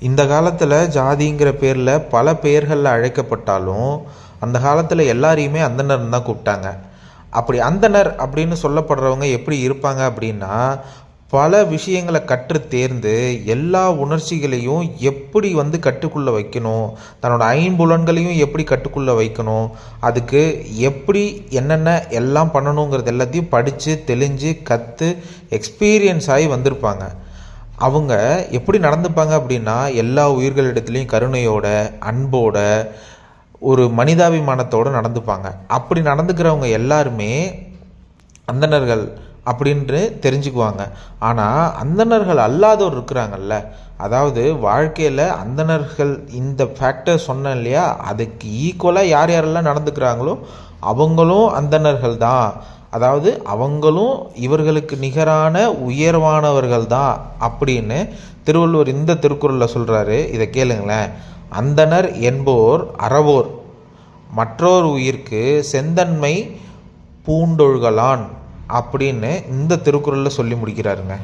இந்த காலத்தில் ஜாதிங்கிற பேரில் பல பெயர்களில் அழைக்கப்பட்டாலும் அந்த காலத்தில் எல்லாரையுமே அந்தணர்னு தான் கூப்பிட்டாங்க. அப்படி அந்தணர் அப்படின்னு சொல்லப்படுறவங்க எப்படி இருப்பாங்க அப்படின்னா, பல விஷயங்களை கற்று தேர்ந்து எல்லா உணர்ச்சிகளையும் எப்படி கட்டுக்குள்ளே வைக்கணும், தன்னோட ஐம்புலன்களையும் எப்படி கட்டுக்குள்ளே வைக்கணும், அதுக்கு எப்படி என்னென்ன எல்லாம் பண்ணணுங்கிறது எல்லாத்தையும் படித்து தெளிஞ்சு கற்று எக்ஸ்பீரியன்ஸ் ஆகி வந்திருப்பாங்க. அவங்க எப்படி நடந்துப்பாங்க அப்படின்னா, எல்லா உயிர்களிடத்துலையும் கருணையோட, அன்போட, ஒரு மனிதாபிமானத்தோடு நடந்துப்பாங்க. அப்படி நடந்துக்கிறவங்க எல்லாருமே அந்தணர்கள் அப்படின்ட்டு தெரிஞ்சுக்குவாங்க. ஆனால் அந்தணர்கள் அல்லாதோர் இருக்கிறாங்கல்ல, அதாவது வாழ்க்கையில் அந்தணர்கள் இந்த ஃபேக்டர் சொன்னேன் இல்லையா, அதுக்கு ஈக்குவலாக யார் யாரெல்லாம் நடந்துக்கிறாங்களோ அவங்களும் அந்தணர்கள் தான். அதாவது அவங்களும் இவர்களுக்கு நிகரான உயர்வானவர்கள் தான் அப்படின்னு திருவள்ளுவர் இந்த திருக்குறளில் சொல்கிறாரு. இதை கேளுங்களேன். அந்தணர் என்போர் அறவோர், மற்றோர் உயிர்க்கு செந்தன்மை பூண்டொழுகலான் அப்படின்னு இந்த திருக்குறளில் சொல்லி முடிக்கிறாருங்க.